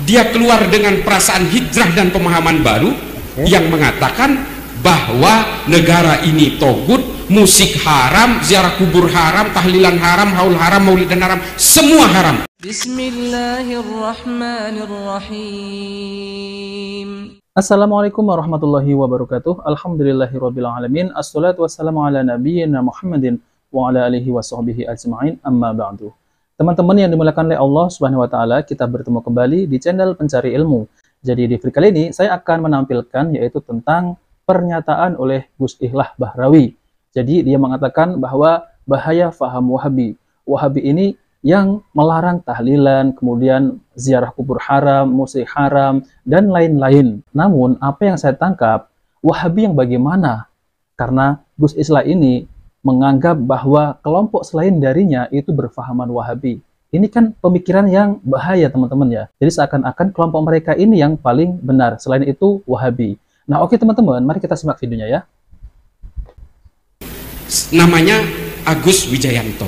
dia keluar dengan perasaan hijrah dan pemahaman baru yang mengatakan bahwa negara ini togut, musik haram, ziarah kubur haram, tahlilan haram, haul haram, maulidan haram, semua haram. Bismillahirrahmanirrahim. Assalamualaikum warahmatullahi wabarakatuh. Alhamdulillahirabbil alamin. Assalatu wassalamu ala nabiyyina Muhammadin wa ala alihi washabbihi ajma'in. Amma ba'du. Teman-teman yang dimuliakan oleh Allah Subhanahu wa taala, kita bertemu kembali di channel Pencari Ilmu. Jadi di video kali ini saya akan menampilkan yaitu tentang pernyataan oleh Gus Ihlah Bahrawi. Jadi dia mengatakan bahwa bahaya faham Wahabi. Wahabi ini yang melarang tahlilan, kemudian ziarah kubur haram, musik haram, dan lain-lain. Namun apa yang saya tangkap, Wahabi yang bagaimana? Karena Gus Ihlah ini menganggap bahwa kelompok selain darinya itu berfahaman Wahabi. Ini kan pemikiran yang bahaya teman-teman ya. Jadi seakan-akan kelompok mereka ini yang paling benar. Selain itu Wahabi. Nah oke teman-teman, mari kita simak videonya ya. Namanya Agus Wijayanto.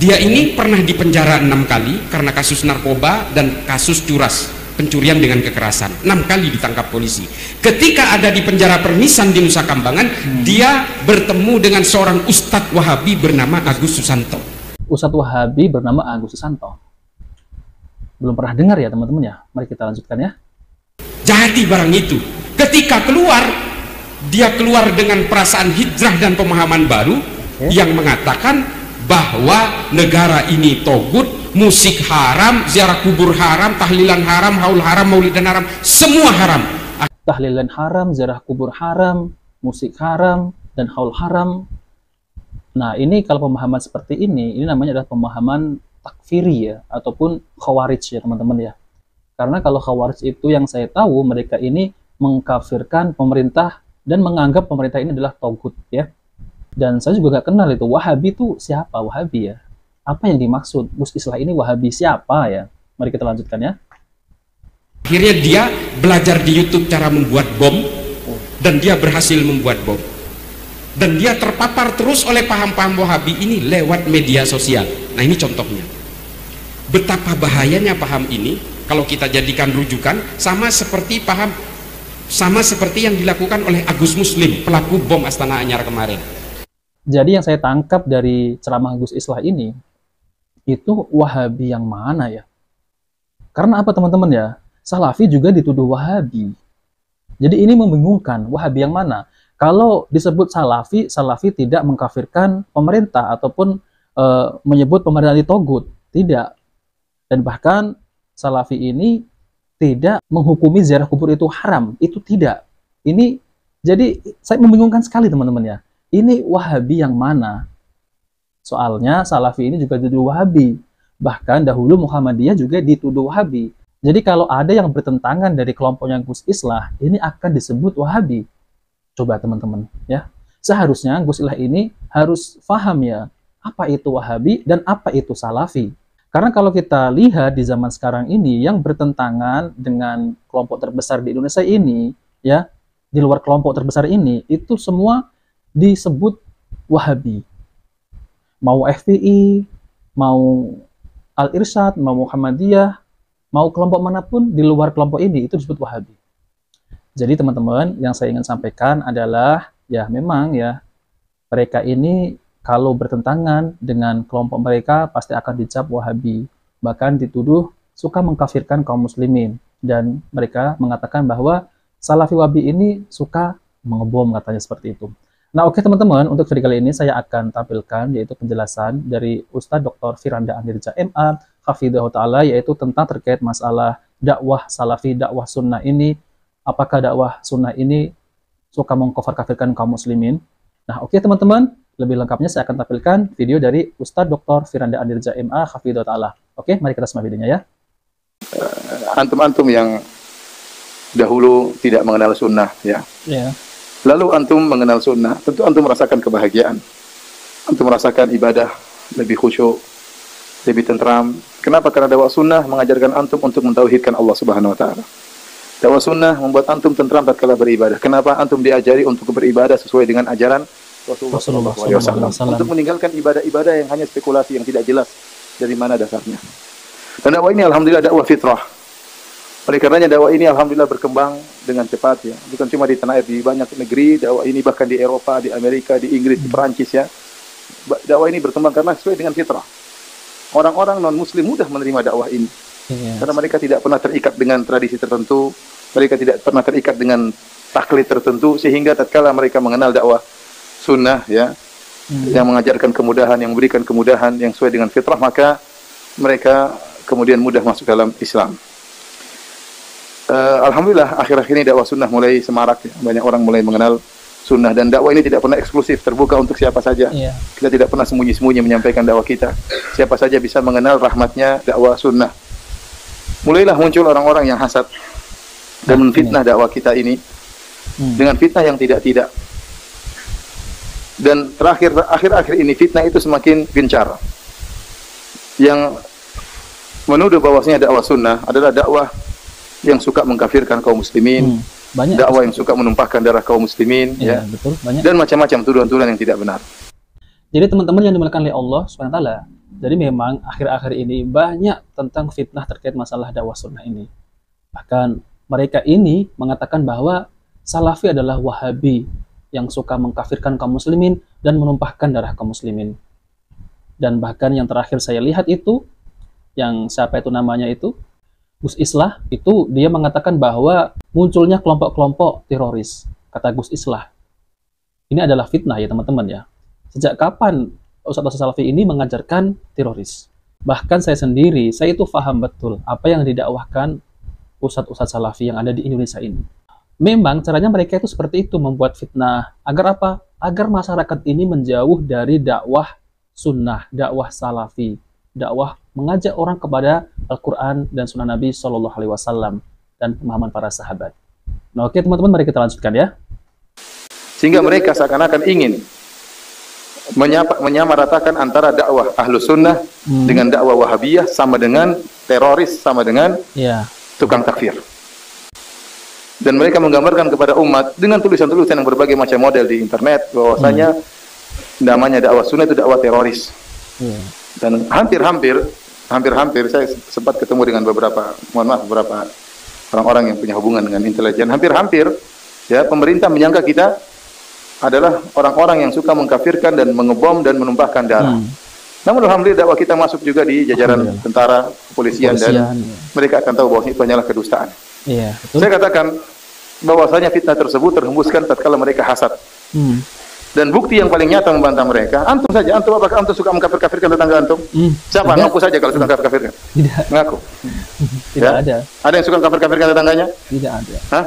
Dia ini pernah dipenjara 6 kali karena kasus narkoba dan kasus curas, pencurian dengan kekerasan. 6 kali ditangkap polisi. Ketika ada di penjara Permisan di Nusa Kambangan, dia bertemu dengan seorang ustadz Wahabi bernama Agus Susanto. Ustadz Wahabi bernama Agus Susanto. Belum pernah dengar ya teman-teman ya. Mari kita lanjutkan ya. Jadi barang itu, ketika keluar, dia keluar dengan perasaan hijrah dan pemahaman baru yang mengatakan bahwa negara ini togut, musik haram, ziarah kubur haram, tahlilan haram, haul haram, maulidan haram, semua haram. Tahlilan haram, ziarah kubur haram, musik haram, dan haul haram. Nah ini kalau pemahaman seperti ini namanya adalah pemahaman takfiri ya, ataupun khawarij ya teman-teman ya. Karena kalau khawarij itu yang saya tahu mereka ini mengkafirkan pemerintah dan menganggap pemerintah ini adalah togut ya. Dan saya juga gak kenal itu Wahabi itu siapa Wahabi ya. Apa yang dimaksud Gus Ihlah ini Wahabi siapa ya. Mari kita lanjutkan ya. Akhirnya dia belajar di YouTube cara membuat bom dan dia berhasil membuat bom. Dan dia terpapar terus oleh paham-paham Wahabi ini lewat media sosial. Nah ini contohnya. Betapa bahayanya paham ini kalau kita jadikan rujukan sama seperti yang dilakukan oleh Agus Muslim, pelaku bom Astana Anyar kemarin. Jadi yang saya tangkap dari ceramah Gus Ihlah ini, itu Wahabi yang mana ya? Karena apa teman-teman ya? Salafi juga dituduh Wahabi. Jadi ini membingungkan, Wahabi yang mana? Kalau disebut Salafi, Salafi tidak mengkafirkan pemerintah ataupun menyebut pemerintah itu togut. Tidak. Dan bahkan Salafi ini tidak menghukumi ziarah kubur itu haram. Itu tidak. Ini jadi saya membingungkan sekali teman-teman ya. Ini Wahabi yang mana? Soalnya Salafi ini juga dituduh Wahabi. Bahkan dahulu Muhammadiyah juga dituduh Wahabi. Jadi kalau ada yang bertentangan dari kelompoknya Gus Ihlah, ini akan disebut Wahabi. Coba teman-teman ya. Seharusnya Gus Ihlah ini harus paham ya, apa itu Wahabi dan apa itu Salafi. Karena kalau kita lihat di zaman sekarang ini yang bertentangan dengan kelompok terbesar di Indonesia ini, ya, di luar kelompok terbesar ini, itu semua disebut Wahabi. Mau FPI, mau Al-Irsyad, mau Muhammadiyah, mau kelompok manapun di luar kelompok ini, itu disebut Wahabi. Jadi teman-teman, yang saya ingin sampaikan adalah, ya memang ya, mereka ini kalau bertentangan dengan kelompok mereka, pasti akan dicap Wahabi. Bahkan dituduh suka mengkafirkan kaum muslimin. Dan mereka mengatakan bahwa Salafi Wahabi ini suka mengebom, katanya seperti itu. Nah oke teman-teman, untuk video kali ini saya akan tampilkan yaitu penjelasan dari Ustadz Dr. Firanda Anirja MA Hafidhahu Ta'ala, yaitu tentang terkait masalah dakwah Salafi, dakwah sunnah ini. Apakah dakwah sunnah ini suka mengkafir-kafirkan kaum muslimin? Nah oke teman-teman, lebih lengkapnya saya akan tampilkan video dari Ustadz Dr. Firanda Anirja MA Hafidhahu Ta'ala. Oke, mari kita simak videonya ya. Antum-antum yang dahulu tidak mengenal sunnah ya. Lalu antum mengenal sunnah, tentu antum merasakan kebahagiaan. Antum merasakan ibadah lebih khusyuk, lebih tentram. Kenapa? Karena dakwah sunnah mengajarkan antum untuk mentauhidkan Allah Subhanahu wa taala. Dakwah sunnah membuat antum tentram tatkala beribadah. Kenapa? Antum diajari untuk beribadah sesuai dengan ajaran Rasulullah SAW. Untuk meninggalkan ibadah-ibadah yang hanya spekulasi yang tidak jelas dari mana dasarnya. Dan dakwah ini alhamdulillah dakwah fitrah. Oleh karenanya dakwah ini alhamdulillah berkembang dengan cepat ya. Bukan cuma di tanah air, di banyak negeri dakwah ini, bahkan di Eropa, di Amerika, di Inggris, di Perancis ya. Dakwah ini berkembang karena sesuai dengan fitrah. Orang-orang non-muslim mudah menerima dakwah ini. Karena mereka tidak pernah terikat dengan tradisi tertentu, mereka tidak pernah terikat dengan taklid tertentu, sehingga tatkala mereka mengenal dakwah sunnah ya, yang mengajarkan kemudahan, yang memberikan kemudahan yang sesuai dengan fitrah, maka mereka kemudian mudah masuk dalam Islam. Alhamdulillah akhir-akhir ini dakwah sunnah mulai semarak ya. Banyak orang mulai mengenal sunnah, dan dakwah ini tidak pernah eksklusif, terbuka untuk siapa saja. Kita tidak pernah sembunyi-sembunyi menyampaikan dakwah kita. Siapa saja bisa mengenal rahmatnya dakwah sunnah. Mulailah muncul orang-orang yang hasad dan menfitnah dakwah kita ini dengan fitnah yang tidak-tidak. Dan terakhir akhir-akhir ini fitnah itu semakin gencar. Yang menuduh bahwasanya dakwah sunnah adalah dakwah yang suka mengkafirkan kaum muslimin, dakwah yang suka menumpahkan darah kaum muslimin, ya, betul, banyak. Dan macam-macam tuduhan-tuduhan yang tidak benar. Jadi teman-teman yang dimuliakan oleh Allah SWT, jadi memang akhir-akhir ini banyak tentang fitnah terkait masalah dakwah sunnah ini. Bahkan mereka ini mengatakan bahwa Salafi adalah Wahabi yang suka mengkafirkan kaum muslimin dan menumpahkan darah kaum muslimin. Dan bahkan yang terakhir saya lihat itu, yang siapa itu namanya itu, Gus Islah, itu dia mengatakan bahwa munculnya kelompok-kelompok teroris, kata Gus Islah. Ini adalah fitnah ya teman-teman ya. Sejak kapan Ustadz Salafi ini mengajarkan teroris? Bahkan saya sendiri, saya itu paham betul apa yang didakwahkan Ustadz Salafi yang ada di Indonesia ini. Memang caranya mereka itu seperti itu, membuat fitnah. Agar apa? Agar masyarakat ini menjauh dari dakwah sunnah, dakwah salafi, dakwah mengajak orang kepada Al-Quran dan Sunnah Nabi SAW dan pemahaman para sahabat. Nah, oke teman-teman, mari kita lanjutkan ya. Sehingga mereka seakan-akan ingin menyamaratakan antara dakwah Ahlus Sunnah dengan dakwah Wahabiyah, sama dengan teroris, sama dengan tukang takfir. Dan mereka menggambarkan kepada umat dengan tulisan-tulisan yang berbagai macam model di internet bahwasanya namanya dakwah sunnah itu dakwah teroris. Dan hampir-hampir saya sempat ketemu dengan beberapa orang-orang yang punya hubungan dengan intelijen. Hampir-hampir ya pemerintah menyangka kita adalah orang-orang yang suka mengkafirkan dan mengebom dan menumpahkan darah. Namun alhamdulillah dakwah kita masuk juga di jajaran tentara, kepolisian, dan mereka akan tahu bahwa itu hanyalah kedustaan. Saya katakan bahwasanya fitnah tersebut terhembuskan tatkala mereka hasad. Dan bukti yang paling nyata membantah mereka, antum saja. Antum, apakah antum suka mengkafir-kafirkan tetangga antum? Siapa? Ngaku saja kalau suka kafir-kafirkan. Tidak. Ngaku. Tidak ada. Ada yang suka kafir-kafirkan tetangganya? Tidak ada. Hah?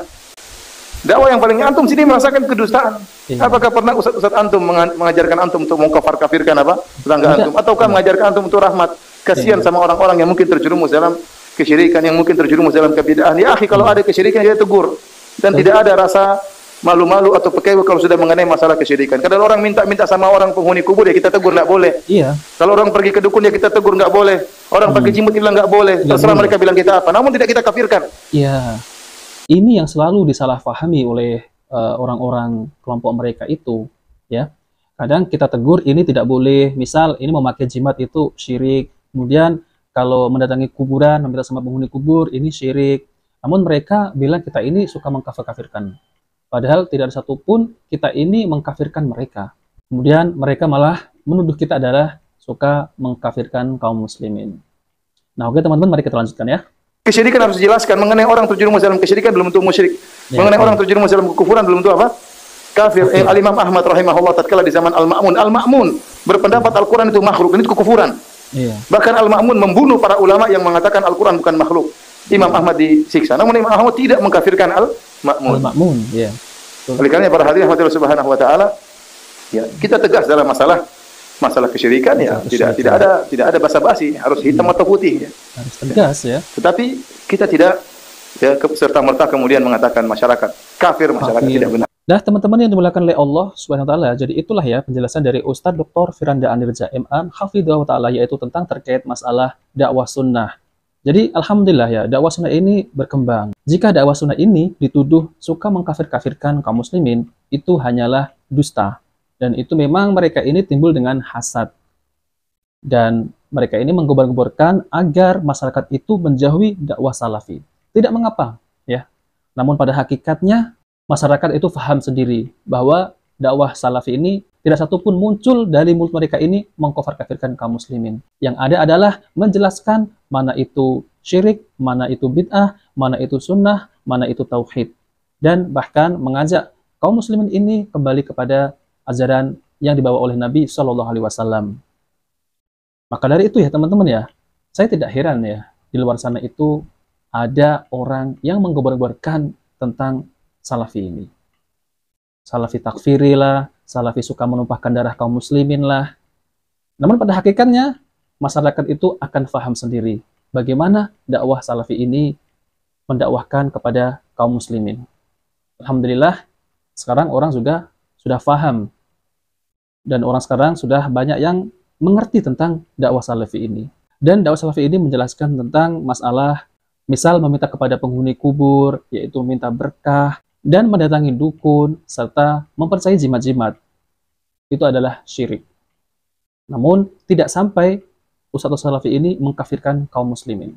Dakwah yang paling antum sini merasakan kedustaan. Apakah pernah ustaz antum mengajarkan antum untuk mengkafir-kafirkan apa? Tetangga antum? Ataukah mengajarkan antum untuk rahmat? Kasihan sama orang-orang yang mungkin terjerumus dalam kesyirikan, yang mungkin terjerumus dalam kebid'ahan. Ya akhi, kalau ada kesyirikan dia tegur. Dan tidak ada rasa malu-malu atau pekewa kalau sudah mengenai masalah kesyirikan. Kadang orang minta sama orang penghuni kubur, ya kita tegur, nggak boleh. Kalau orang pergi ke dukun, ya kita tegur, nggak boleh. Orang pakai jimut bilang nggak boleh. Terserah mereka bilang kita apa. Namun tidak kita kafirkan. Ini yang selalu disalahpahami oleh orang-orang kelompok mereka itu. Ya, kadang kita tegur ini tidak boleh. Misal ini memakai jimat itu syirik. Kemudian kalau mendatangi kuburan, meminta sama penghuni kubur, ini syirik. Namun mereka bilang kita ini suka mengkafir-kafirkan. Padahal tidak ada satupun kita ini mengkafirkan mereka. Kemudian mereka malah menuduh kita adalah suka mengkafirkan kaum muslimin. Nah, oke teman-teman, mari kita lanjutkan ya. Kesyirikan harus dijelaskan. Mengenai orang terjerumus dalam kesyirikan belum tentu musyrik. Mengenai orang terjerumus dalam kekufuran belum tentu apa? Kafir. Al-Imam Ahmad rahimahullah tatkala di zaman Al-Ma'mun berpendapat Al-Quran itu makhluk, ini kekufuran. Bahkan Al-Ma'mun membunuh para ulama yang mengatakan Al-Quran bukan makhluk. Imam Ahmad disiksa. Namun Imam Ahmad tidak mengkafirkan Al-Ma'mun. Oleh karena para hadirin rahmatillah subhanahu wa ta'ala, ya, kita tegas dalam masalah kesyirikan, ya, tidak ada basa-basi, harus hitam atau putih, ya. Harus tegas, ya. Tetapi kita tidak serta-merta kemudian mengatakan masyarakat kafir, masyarakat tidak benar. Nah, teman-teman yang dimuliakan oleh Allah Subhanahu wa taala, jadi itulah ya penjelasan dari Ustadz Dr. Firanda Anirja MA hafidhahullah taala, yaitu tentang terkait masalah dakwah sunnah. Jadi alhamdulillah ya, dakwah sunnah ini berkembang. Jika dakwah sunnah ini dituduh suka mengkafir-kafirkan kaum muslimin, itu hanyalah dusta. Dan itu memang mereka ini timbul dengan hasad. Dan mereka ini menggembar-gemborkan agar masyarakat itu menjauhi dakwah salafi. tidak mengapa, ya. Namun pada hakikatnya masyarakat itu paham sendiri bahwa dakwah salafi ini tidak satupun muncul dari mulut mereka ini mengkafir-kafirkan kaum muslimin. Yang ada adalah menjelaskan mana itu syirik, mana itu bid'ah, mana itu sunnah, mana itu tauhid. Dan bahkan mengajak kaum muslimin ini kembali kepada ajaran yang dibawa oleh Nabi Shallallahu Alaihi Wasallam. Maka dari itu ya teman-teman ya, saya tidak heran ya di luar sana itu ada orang yang menggobar-gobarkan tentang salafi ini. Salafi takfiri lah, salafi suka menumpahkan darah kaum muslimin lah. Namun pada hakikatnya masyarakat itu akan paham sendiri bagaimana dakwah salafi ini mendakwahkan kepada kaum muslimin. Alhamdulillah sekarang orang juga sudah paham dan orang sekarang sudah banyak yang mengerti tentang dakwah salafi ini. Dan dakwah salafi ini menjelaskan tentang masalah misal meminta kepada penghuni kubur, yaitu minta berkah, dan mendatangi dukun, serta mempercayai jimat-jimat. Itu adalah syirik. Namun, tidak sampai ustadz salafi ini mengkafirkan kaum muslimin.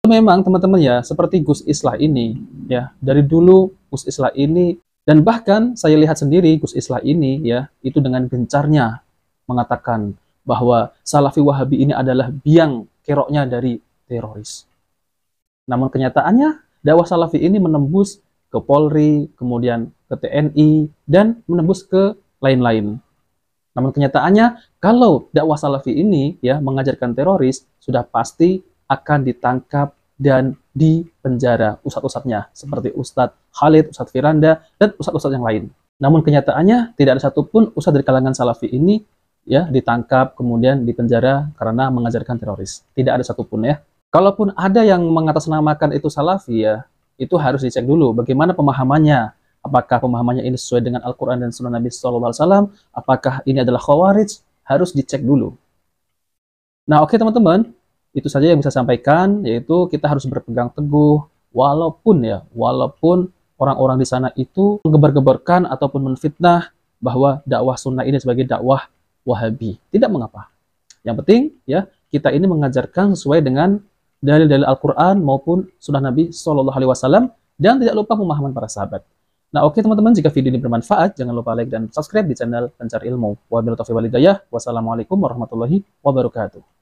Memang teman-teman ya, seperti Gus Islah ini, ya dari dulu Gus Islah ini, dan bahkan saya lihat sendiri Gus Islah ini, ya itu dengan gencarnya mengatakan bahwa Salafi Wahabi ini adalah biang keroknya dari teroris. Namun kenyataannya dakwah Salafi ini menembus ke Polri, kemudian ke TNI, dan menembus ke lain-lain. Namun kenyataannya kalau dakwah Salafi ini ya mengajarkan teroris, sudah pasti akan ditangkap dan dipenjara ustadz-ustadznya seperti Ustadz Khalid, Ustadz Firanda, dan ustadz-ustadz yang lain. Namun kenyataannya tidak ada satupun ustadz dari kalangan salafi ini ya ditangkap kemudian dipenjara karena mengajarkan teroris. Tidak ada satupun ya. Kalaupun ada yang mengatasnamakan itu salafi ya, itu harus dicek dulu bagaimana pemahamannya. Apakah pemahamannya ini sesuai dengan Al-Quran dan Sunnah Nabi SAW? Apakah ini adalah khawarij? Harus dicek dulu. Nah oke teman-teman, itu saja yang bisa saya sampaikan, yaitu kita harus berpegang teguh, walaupun orang-orang di sana itu menggebar-gebarkan ataupun menfitnah bahwa dakwah sunnah ini sebagai dakwah Wahabi. Tidak mengapa. Yang penting ya kita ini mengajarkan sesuai dengan dalil-dalil Al-Quran maupun sunnah Nabi SAW, dan tidak lupa pemahaman para sahabat. Nah oke teman-teman, jika video ini bermanfaat, jangan lupa like dan subscribe di channel Pencari Ilmu. Wabillahi taufiq wal hidayah. Wassalamualaikum warahmatullahi wabarakatuh.